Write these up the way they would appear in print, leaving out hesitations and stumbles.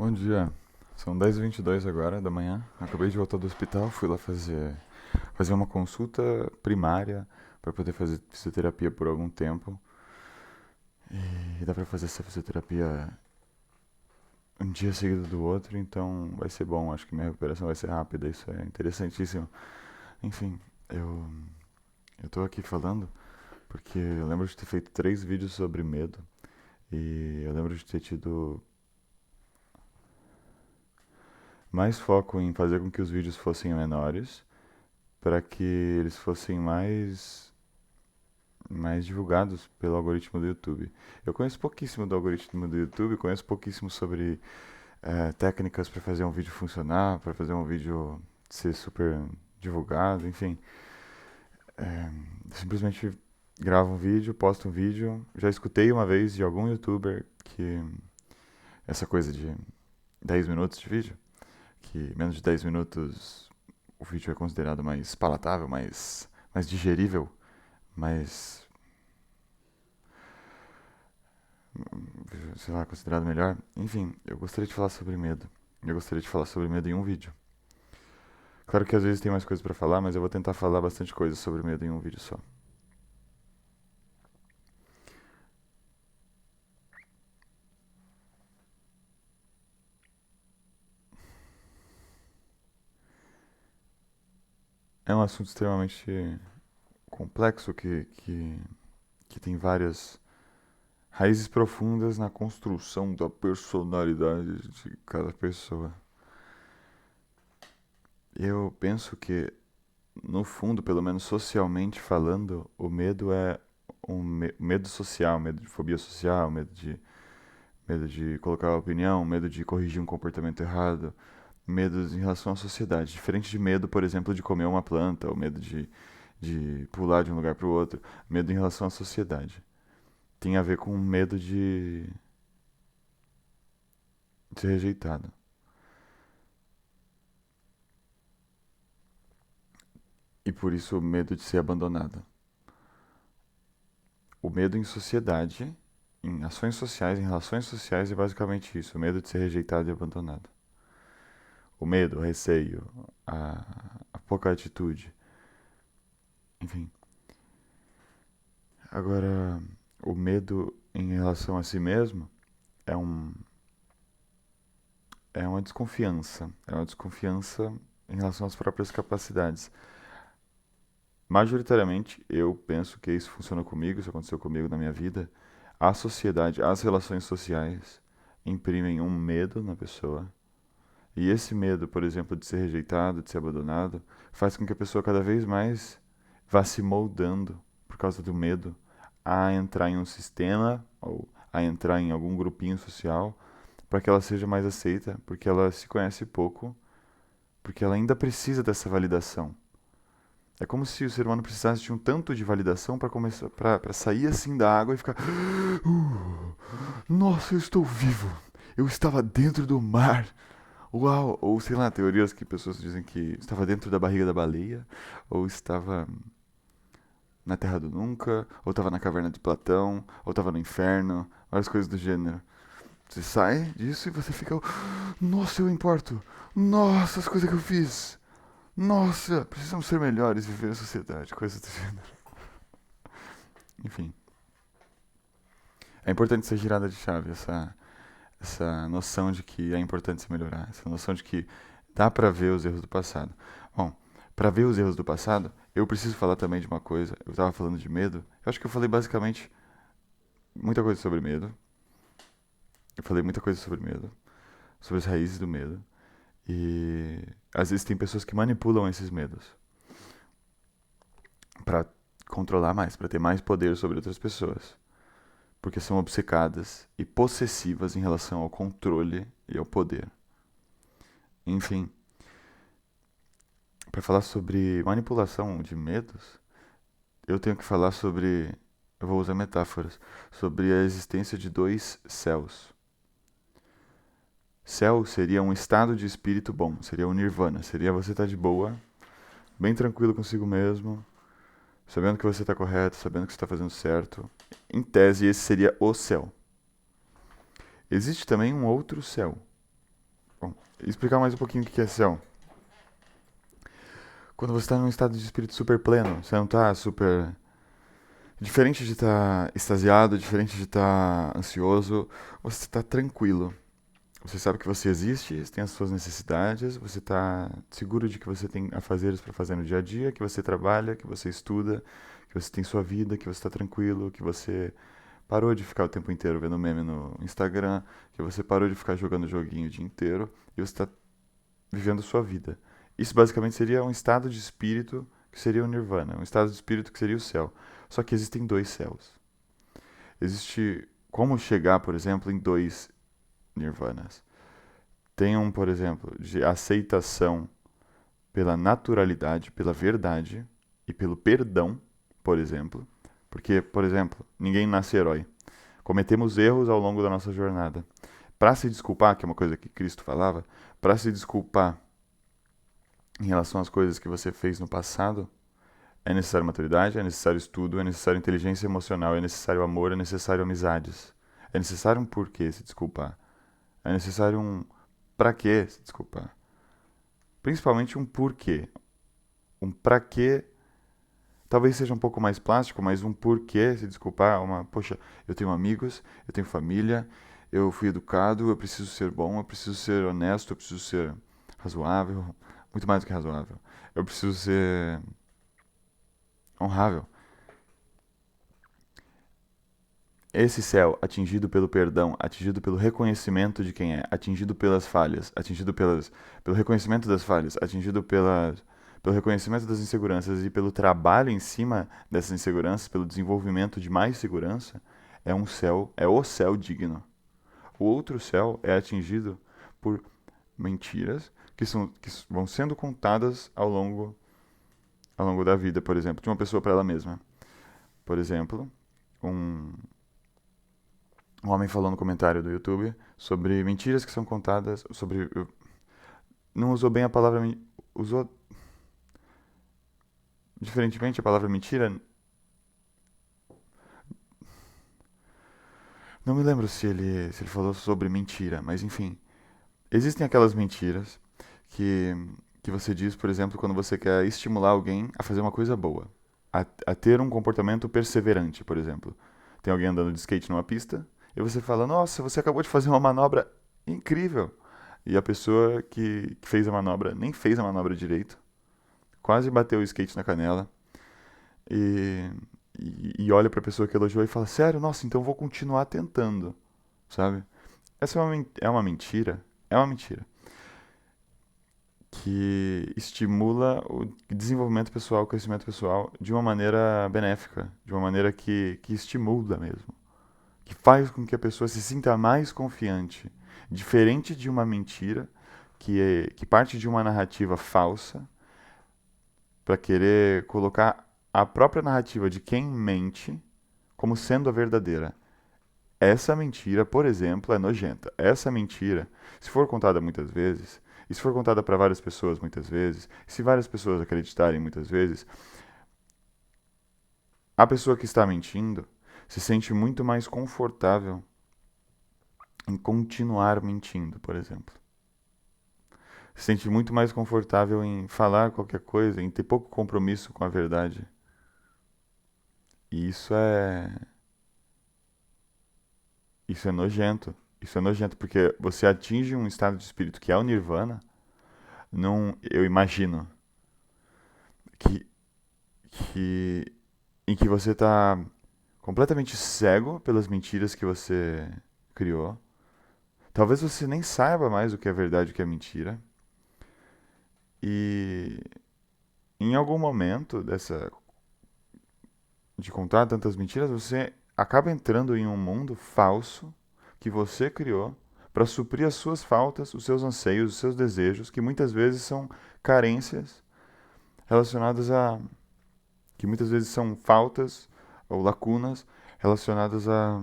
Bom dia, são 10h22 agora da manhã. Acabei de voltar do hospital, fui lá fazer uma consulta primária para poder fazer fisioterapia por algum tempo. E dá para fazer essa fisioterapia um dia seguido do outro, então vai ser bom. Acho que minha recuperação vai ser rápida, isso é interessantíssimo. Enfim, eu, eu tô aqui falando porque eu lembro de ter feito 3 vídeos sobre medo e eu lembro de ter tido mais foco em fazer com que os vídeos fossem menores para que eles fossem mais divulgados pelo algoritmo do YouTube. Eu conheço pouquíssimo do algoritmo do YouTube, conheço pouquíssimo sobre técnicas para fazer um vídeo funcionar, para fazer um vídeo ser super divulgado, enfim. Simplesmente gravo um vídeo, posto um vídeo. Já escutei uma vez de algum YouTuber que essa coisa de 10 minutos de vídeo, que menos de 10 minutos o vídeo é considerado mais palatável, mais digerível, mais, sei lá, considerado melhor. Enfim, eu gostaria de falar sobre medo. Eu gostaria de falar sobre medo em um vídeo. Claro que às vezes tem mais coisas pra falar, mas eu vou tentar falar bastante coisa sobre medo em um vídeo só. É um assunto extremamente complexo que tem várias raízes profundas na construção da personalidade de cada pessoa. Eu penso que, no fundo, pelo menos socialmente falando, o medo é medo social, medo de fobia social, medo de colocar a opinião, medo de corrigir um comportamento errado, medo em relação à sociedade. Diferente de medo, por exemplo, de comer uma planta, ou medo de pular de um lugar para o outro, medo em relação à sociedade. Tem a ver com medo de ser rejeitado. E por isso o medo de ser abandonado. O medo em sociedade, em ações sociais, em relações sociais, é basicamente isso: o medo de ser rejeitado e abandonado. O medo, o receio, a pouca atitude, enfim. Agora, o medo em relação a si mesmo é um é uma desconfiança, em relação às próprias capacidades. Majoritariamente, eu penso que isso funciona comigo, isso aconteceu comigo na minha vida. A sociedade, as relações sociais imprimem um medo na pessoa. E esse medo, por exemplo, de ser rejeitado, de ser abandonado, faz com que a pessoa cada vez mais vá se moldando, por causa do medo, a entrar em um sistema ou a entrar em algum grupinho social para que ela seja mais aceita, porque ela se conhece pouco, porque ela ainda precisa dessa validação. É como se o ser humano precisasse de um tanto de validação para começar, para sair assim da água e ficar, nossa, eu estou vivo. Eu estava dentro do mar. Uau! Ou sei lá, teorias que pessoas dizem que estava dentro da barriga da baleia, ou estava na Terra do Nunca, ou estava na caverna de Platão, ou estava no inferno, várias coisas do gênero. Você sai disso e você fica, nossa, eu importo. Nossa, as coisas que eu fiz. Nossa, precisamos ser melhores, viver em sociedade, coisas do gênero. Enfim, é importante essa girada de chave, essa noção de que é importante se melhorar, essa noção de que dá pra ver os erros do passado. Bom, pra ver os erros do passado, eu preciso falar também de uma coisa. Eu tava falando de medo. Eu acho que eu falei basicamente muita coisa sobre medo. Eu falei muita coisa sobre medo, sobre as raízes do medo. E às vezes tem pessoas que manipulam esses medos pra controlar mais, pra ter mais poder sobre outras pessoas, porque são obcecadas e possessivas em relação ao controle e ao poder. Enfim, para falar sobre manipulação de medos, eu tenho que falar sobre. Eu vou usar metáforas. Sobre a existência de dois céus. Céu seria um estado de espírito bom, seria o nirvana. Seria você estar de boa, bem tranquilo consigo mesmo, sabendo que você está correto, sabendo que você está fazendo certo. Em tese, esse seria o céu. Existe também um outro céu, explicar mais um pouquinho o que é céu. Quando você está num estado de espírito super pleno, você não está super. Diferente de estar extasiado, diferente de estar ansioso, você está tranquilo. Você sabe que você existe, você tem as suas necessidades, você está seguro de que você tem afazeres para fazer no dia a dia, que você trabalha, que você estuda, que você tem sua vida, que você está tranquilo, que você parou de ficar o tempo inteiro vendo meme no Instagram, que você parou de ficar jogando joguinho o dia inteiro e você está vivendo sua vida. Isso basicamente seria um estado de espírito que seria o nirvana, um estado de espírito que seria o céu. Só que existem dois céus. Existe como chegar, por exemplo, em dois nirvanas. Tem um, por exemplo, de aceitação pela naturalidade, pela verdade e pelo perdão, por exemplo. Porque, por exemplo, ninguém nasce herói. Cometemos erros ao longo da nossa jornada. Para se desculpar, que é uma coisa que Cristo falava, para se desculpar em relação às coisas que você fez no passado, é necessário maturidade, é necessário estudo, é necessário inteligência emocional, é necessário amor, é necessário amizades. É necessário um porquê se desculpar. É necessário um pra quê se desculpar. Principalmente um porquê. Um pra quê talvez seja um pouco mais plástico, mas um porquê se desculpar. Poxa, eu tenho amigos, eu tenho família, eu fui educado, eu preciso ser bom, eu preciso ser honesto, eu preciso ser razoável, muito mais do que razoável. Eu preciso ser honrável. Esse céu, atingido pelo perdão, atingido pelo reconhecimento de quem é, atingido pelas falhas, pelo reconhecimento das falhas, pelo reconhecimento das inseguranças e pelo trabalho em cima dessas inseguranças, pelo desenvolvimento de mais segurança, é um céu, é o céu digno. O outro céu é atingido por mentiras que vão sendo contadas ao longo da vida, por exemplo, de uma pessoa para ela mesma. Por exemplo, um, um homem falou no comentário do YouTube sobre mentiras que são contadas, sobre não usou bem a palavra, usou diferentemente a palavra mentira. Não me lembro se ele falou sobre mentira, mas enfim, existem aquelas mentiras que que você diz, por exemplo, quando você quer estimular alguém a fazer uma coisa boa, a ter um comportamento perseverante, por exemplo. Tem alguém andando de skate numa pista e você fala: "Nossa, você acabou de fazer uma manobra incrível". E a pessoa que fez a manobra nem fez a manobra direito, quase bateu o skate na canela e, e olha para a pessoa que elogiou e fala: "Sério? Nossa, então eu vou continuar tentando", sabe? Essa é uma mentira, é uma mentira que estimula o desenvolvimento pessoal, o crescimento pessoal de uma maneira benéfica, de uma maneira que estimula mesmo, que faz com que a pessoa se sinta mais confiante, diferente de uma mentira que parte de uma narrativa falsa para querer colocar a própria narrativa de quem mente como sendo a verdadeira. Essa mentira, por exemplo, é nojenta. Essa mentira, se for contada muitas vezes, e se for contada para várias pessoas muitas vezes, se várias pessoas acreditarem muitas vezes, a pessoa que está mentindo se sente muito mais confortável em continuar mentindo, por exemplo. Se sente muito mais confortável em falar qualquer coisa, em ter pouco compromisso com a verdade. E isso é nojento. Isso é nojento porque você atinge um estado de espírito que é o nirvana. Não, eu imagino que, que em que você está completamente cego pelas mentiras que você criou. Talvez você nem saiba mais o que é verdade e o que é mentira. E em algum momento de contar tantas mentiras, você acaba entrando em um mundo falso que você criou para suprir as suas faltas, os seus anseios, os seus desejos, que muitas vezes são carências relacionadas a que muitas vezes são faltas ou lacunas relacionadas a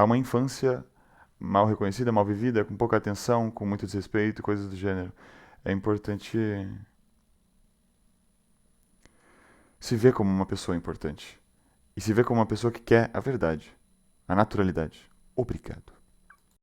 uma infância mal reconhecida, mal vivida, com pouca atenção, com muito desrespeito, coisas do gênero. É importante se ver como uma pessoa importante e se ver como uma pessoa que quer a verdade, a naturalidade. Obrigado.